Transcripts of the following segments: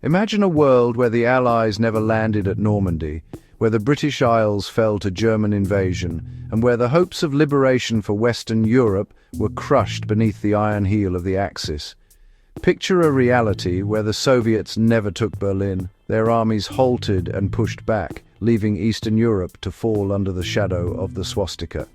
Imagine a world where the Allies never landed at Normandy, where the British Isles fell to German invasion, and where the hopes of liberation for Western Europe were crushed beneath the iron heel of the Axis. Picture a reality where the Soviets never took Berlin, their armies halted and pushed back, leaving Eastern Europe to fall under the shadow of the swastika.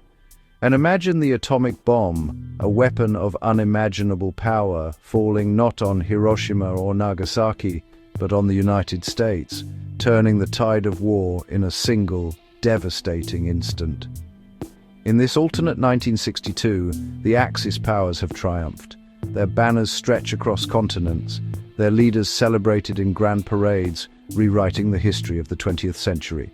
And imagine the atomic bomb, a weapon of unimaginable power, falling not on Hiroshima or Nagasaki, but on the United States, turning the tide of war in a single, devastating instant. In this alternate 1962, the Axis powers have triumphed. Their banners stretch across continents, their leaders celebrated in grand parades, rewriting the history of the 20th century.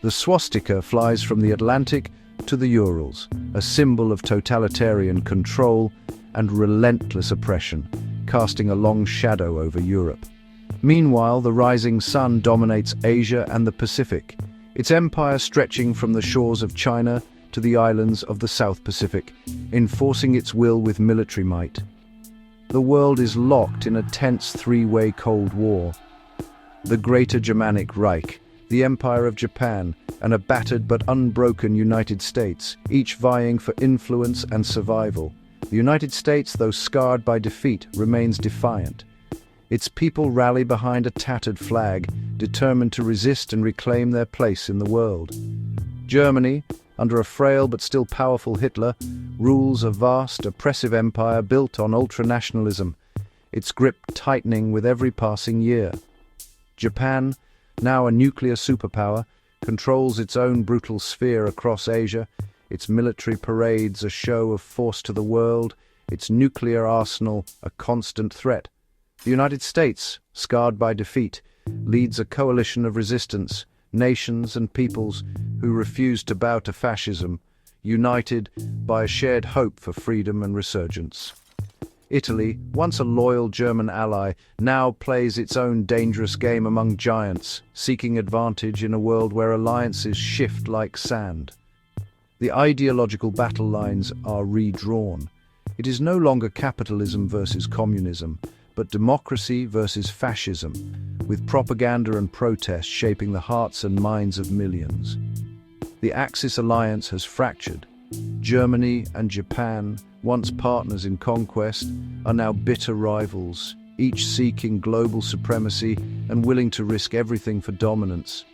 The swastika flies from the Atlantic to the Urals, a symbol of totalitarian control and relentless oppression, casting a long shadow over Europe. Meanwhile, the rising sun dominates Asia and the Pacific, its empire stretching from the shores of China to the islands of the South Pacific, enforcing its will with military might. The world is locked in a tense three-way Cold War. The Greater Germanic Reich, the Empire of Japan, and a battered but unbroken United States, each vying for influence and survival. The United States, though scarred by defeat, remains defiant. Its people rally behind a tattered flag, determined to resist and reclaim their place in the world. Germany, under a frail but still powerful Hitler, rules a vast, oppressive empire built on ultranationalism, its grip tightening with every passing year. Japan, now a nuclear superpower, controls its own brutal sphere across Asia, its military parades a show of force to the world, its nuclear arsenal a constant threat. The United States, scarred by defeat, leads a coalition of resistance, nations and peoples who refuse to bow to fascism, united by a shared hope for freedom and resurgence. Italy, once a loyal German ally, now plays its own dangerous game among giants, seeking advantage in a world where alliances shift like sand. The ideological battle lines are redrawn. It is no longer capitalism versus communism, but democracy versus fascism, with propaganda and protest shaping the hearts and minds of millions. The Axis alliance has fractured. Germany and Japan, once partners in conquest, are now bitter rivals, each seeking global supremacy and willing to risk everything for dominance.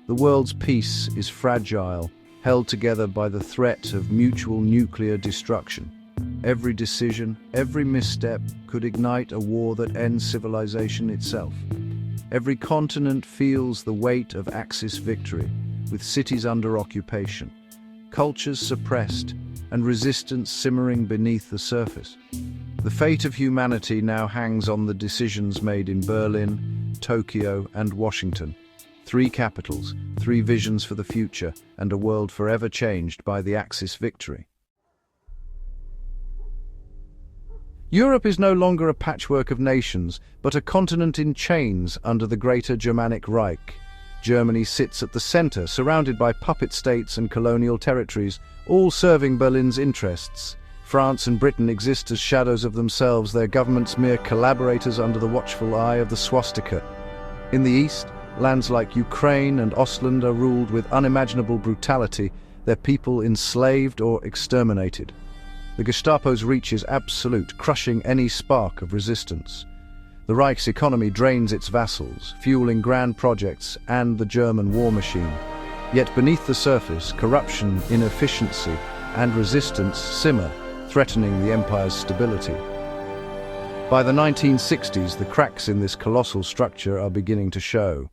The world's peace is fragile, held together by the threat of mutual nuclear destruction. Every decision, every misstep could ignite a war that ends civilization itself. Every continent feels the weight of Axis victory, with cities under occupation, cultures suppressed, and resistance simmering beneath the surface. The fate of humanity now hangs on the decisions made in Berlin, Tokyo, and Washington. Three capitals, three visions for the future, and a world forever changed by the Axis victory. Europe is no longer a patchwork of nations, but a continent in chains under the Greater Germanic Reich. Germany sits at the center, surrounded by puppet states and colonial territories, all serving Berlin's interests. France and Britain exist as shadows of themselves, their governments mere collaborators under the watchful eye of the swastika. In the east, lands like Ukraine and Ostland are ruled with unimaginable brutality, their people enslaved or exterminated. The Gestapo's reach is absolute, crushing any spark of resistance. The Reich's economy drains its vassals, fueling grand projects and the German war machine. Yet beneath the surface, corruption, inefficiency, and resistance simmer, threatening the empire's stability. By the 1960s, the cracks in this colossal structure are beginning to show.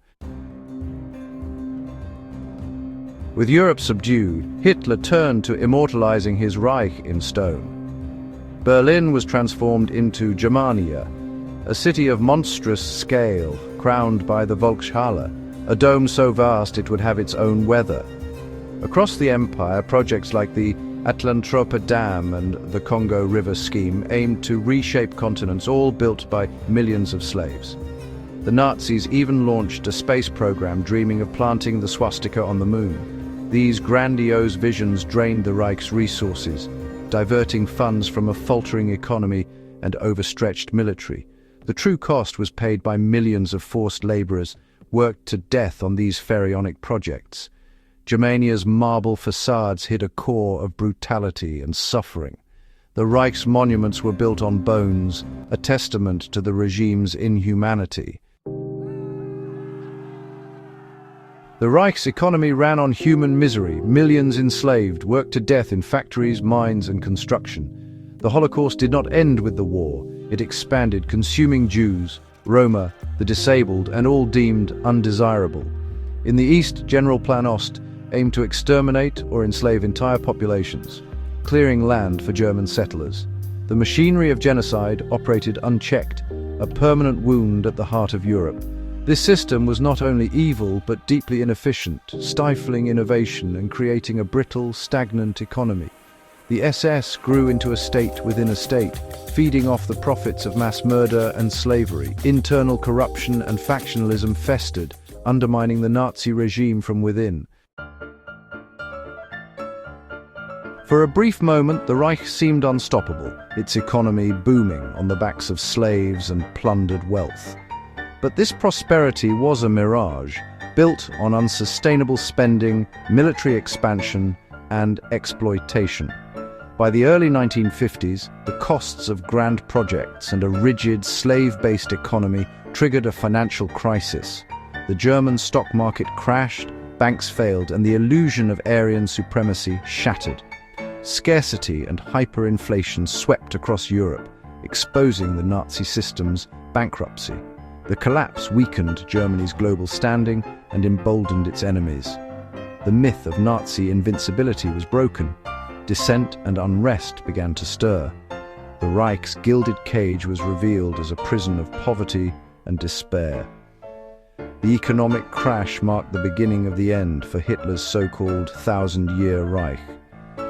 With Europe subdued, Hitler turned to immortalizing his Reich in stone. Berlin was transformed into Germania, a city of monstrous scale, crowned by the Volkshalle, a dome so vast it would have its own weather. Across the empire, projects like the Atlantropa Dam and the Congo River scheme aimed to reshape continents, all built by millions of slaves. The Nazis even launched a space program dreaming of planting the swastika on the moon. These grandiose visions drained the Reich's resources, diverting funds from a faltering economy and overstretched military, The true cost was paid by millions of forced laborers worked to death on these pharaonic projects. Germania's marble facades hid a core of brutality and suffering. The Reich's monuments were built on bones, a testament to the regime's inhumanity. The Reich's economy ran on human misery. Millions enslaved, worked to death in factories, mines, and construction. The Holocaust did not end with the war. It expanded, consuming Jews, Roma, the disabled, and all deemed undesirable. In the East, General Plan Ost aimed to exterminate or enslave entire populations, clearing land for German settlers. The machinery of genocide operated unchecked, a permanent wound at the heart of Europe. This system was not only evil but deeply inefficient, stifling innovation and creating a brittle, stagnant economy. The SS grew into a state within a state, feeding off the profits of mass murder and slavery. Internal corruption and factionalism festered, undermining the Nazi regime from within. For a brief moment, the Reich seemed unstoppable, its economy booming on the backs of slaves and plundered wealth. But this prosperity was a mirage, built on unsustainable spending, military expansion, and exploitation. By the early 1950s, the costs of grand projects and a rigid, slave-based economy triggered a financial crisis. The German stock market crashed, banks failed, and the illusion of Aryan supremacy shattered. Scarcity and hyperinflation swept across Europe, exposing the Nazi system's bankruptcy. The collapse weakened Germany's global standing and emboldened its enemies. The myth of Nazi invincibility was broken. Dissent and unrest began to stir. The Reich's gilded cage was revealed as a prison of poverty and despair. The economic crash marked the beginning of the end for Hitler's so-called thousand-year Reich.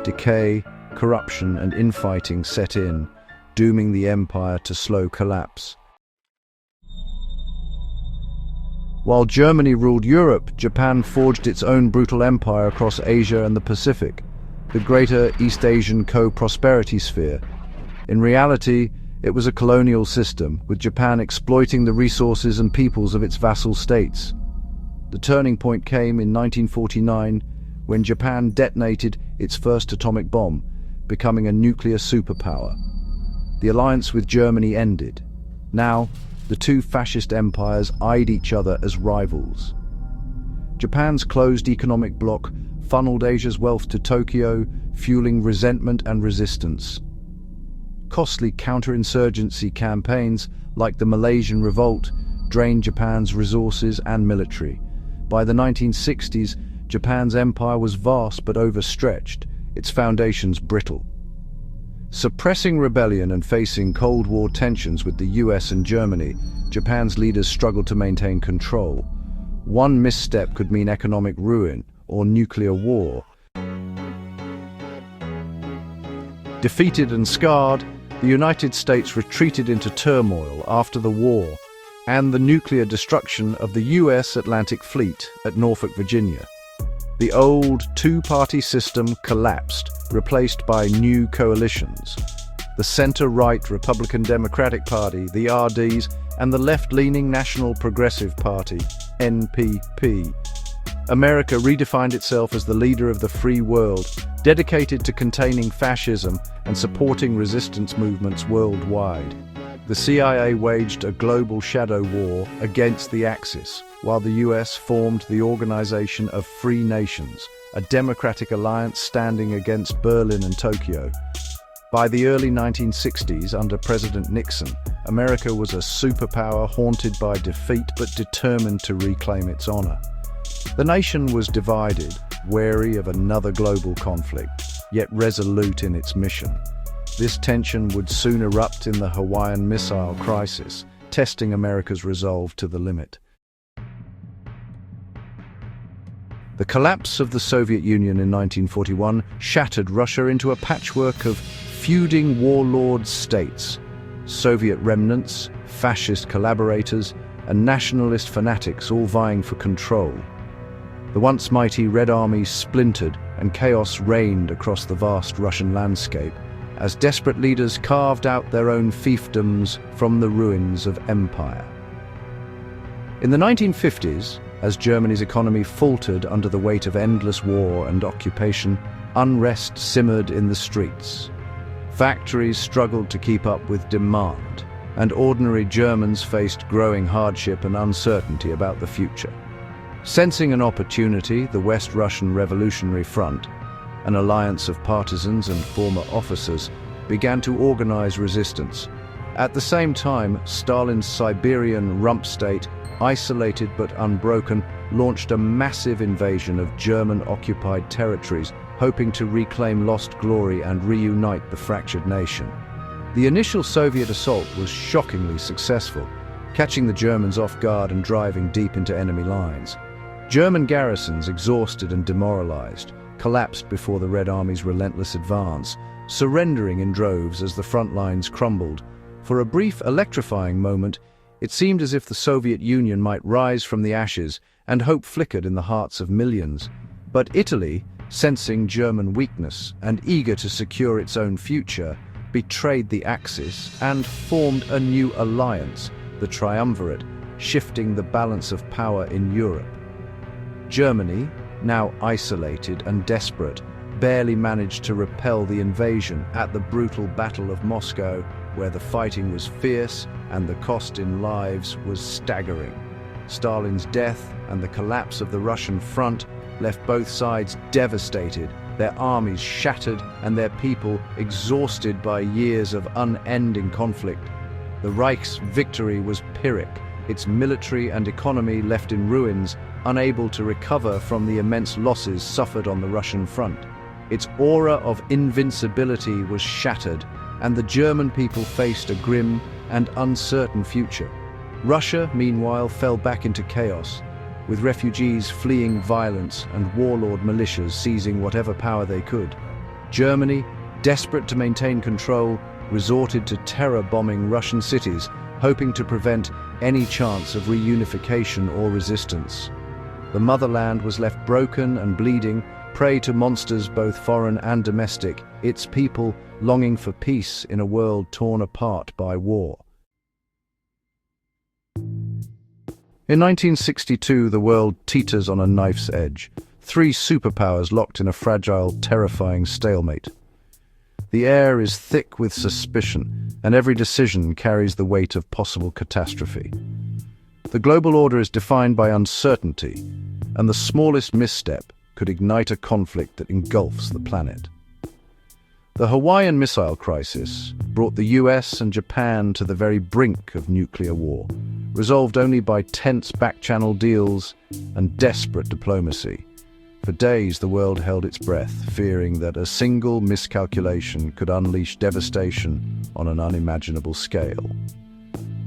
Decay, corruption, and infighting set in, dooming the empire to slow collapse. While Germany ruled Europe, Japan forged its own brutal empire across Asia and the Pacific, the Greater East Asian Co-Prosperity Sphere. In reality, it was a colonial system, with Japan exploiting the resources and peoples of its vassal states. The turning point came in 1949, when Japan detonated its first atomic bomb, becoming a nuclear superpower. The alliance with Germany ended. Now, the two fascist empires eyed each other as rivals. Japan's closed economic bloc funneled Asia's wealth to Tokyo, fueling resentment and resistance. Costly counterinsurgency campaigns, like the Malaysian Revolt, drained Japan's resources and military. By the 1960s, Japan's empire was vast but overstretched, its foundations brittle. Suppressing rebellion and facing Cold War tensions with the US and Germany, Japan's leaders struggled to maintain control. One misstep could mean economic ruin or nuclear war. Defeated and scarred, the United States retreated into turmoil after the war and the nuclear destruction of the US Atlantic Fleet at Norfolk, Virginia. The old two-party system collapsed, replaced by new coalitions. The center-right Republican Democratic Party, the RDs, and the left-leaning National Progressive Party, NPP. America redefined itself as the leader of the free world, dedicated to containing fascism and supporting resistance movements worldwide. The CIA waged a global shadow war against the Axis, while the US formed the Organization of Free Nations, a democratic alliance standing against Berlin and Tokyo. By the early 1960s, under President Nixon, America was a superpower haunted by defeat but determined to reclaim its honor. The nation was divided, wary of another global conflict, yet resolute in its mission. This tension would soon erupt in the Hawaiian Missile Crisis, testing America's resolve to the limit. The collapse of the Soviet Union in 1941 shattered Russia into a patchwork of feuding warlord states, Soviet remnants, fascist collaborators, and nationalist fanatics all vying for control. The once mighty Red Army splintered and chaos reigned across the vast Russian landscape. as desperate leaders carved out their own fiefdoms from the ruins of empire. In the 1950s, as Germany's economy faltered under the weight of endless war and occupation, unrest simmered in the streets. Factories struggled to keep up with demand, and ordinary Germans faced growing hardship and uncertainty about the future. Sensing an opportunity, the West Russian Revolutionary Front, an alliance of partisans and former officers, began to organize resistance. At the same time, Stalin's Siberian rump state, isolated but unbroken, launched a massive invasion of German-occupied territories, hoping to reclaim lost glory and reunite the fractured nation. The initial Soviet assault was shockingly successful, catching the Germans off guard and driving deep into enemy lines. German garrisons, exhausted and demoralized, collapsed before the Red Army's relentless advance, surrendering in droves as the front lines crumbled. For a brief, electrifying moment, it seemed as if the Soviet Union might rise from the ashes, and hope flickered in the hearts of millions. But Italy, sensing German weakness and eager to secure its own future, betrayed the Axis and formed a new alliance, the Triumvirate, shifting the balance of power in Europe. Germany, now isolated and desperate, barely managed to repel the invasion at the brutal Battle of Moscow, where the fighting was fierce and the cost in lives was staggering. Stalin's death and the collapse of the Russian front left both sides devastated, their armies shattered and their people exhausted by years of unending conflict. The Reich's victory was Pyrrhic, its military and economy left in ruins, unable to recover from the immense losses suffered on the Russian front. Its aura of invincibility was shattered, and the German people faced a grim and uncertain future. Russia, meanwhile, fell back into chaos, with refugees fleeing violence and warlord militias seizing whatever power they could. Germany, desperate to maintain control, resorted to terror-bombing Russian cities, hoping to prevent any chance of reunification or resistance. The motherland was left broken and bleeding, prey to monsters both foreign and domestic, its people longing for peace in a world torn apart by war. In 1962, the world teeters on a knife's edge. Three superpowers locked in a fragile, terrifying stalemate. The air is thick with suspicion, and every decision carries the weight of possible catastrophe. The global order is defined by uncertainty, and the smallest misstep could ignite a conflict that engulfs the planet. The Hawaiian missile crisis brought the US and Japan to the very brink of nuclear war, resolved only by tense back-channel deals and desperate diplomacy. For days, the world held its breath, fearing that a single miscalculation could unleash devastation on an unimaginable scale.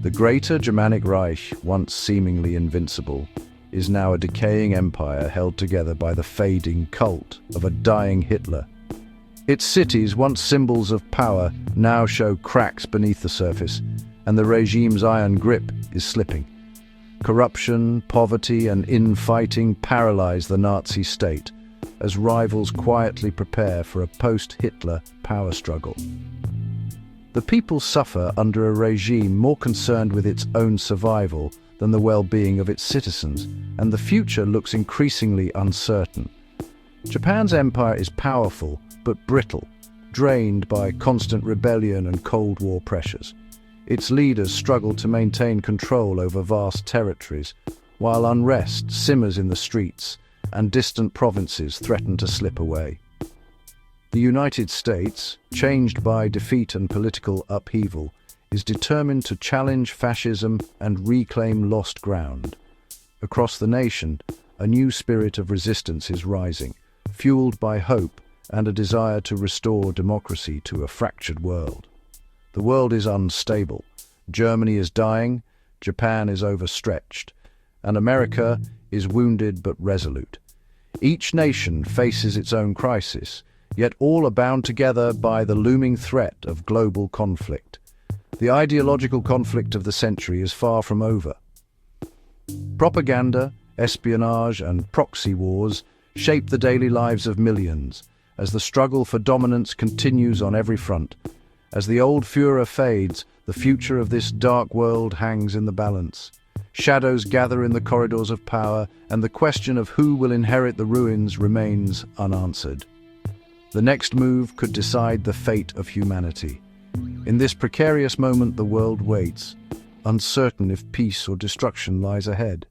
The Greater Germanic Reich, once seemingly invincible, is now a decaying empire held together by the fading cult of a dying Hitler. Its cities, once symbols of power, now show cracks beneath the surface, and the regime's iron grip is slipping. Corruption, poverty, and infighting paralyze the Nazi state, as rivals quietly prepare for a post-Hitler power struggle. The people suffer under a regime more concerned with its own survival than the well-being of its citizens, and the future looks increasingly uncertain. Japan's empire is powerful but brittle, drained by constant rebellion and Cold War pressures. Its leaders struggle to maintain control over vast territories, while unrest simmers in the streets and distant provinces threaten to slip away. The United States, changed by defeat and political upheaval, is determined to challenge fascism and reclaim lost ground. Across the nation, a new spirit of resistance is rising, fueled by hope and a desire to restore democracy to a fractured world. The world is unstable. Germany is dying, Japan is overstretched, and America is wounded but resolute. Each nation faces its own crisis, yet all are bound together by the looming threat of global conflict. The ideological conflict of the century is far from over. Propaganda, espionage, and proxy wars shape the daily lives of millions, as the struggle for dominance continues on every front. As the old Führer fades, the future of this dark world hangs in the balance. Shadows gather in the corridors of power, and the question of who will inherit the ruins remains unanswered. The next move could decide the fate of humanity. In this precarious moment, the world waits, uncertain if peace or destruction lies ahead.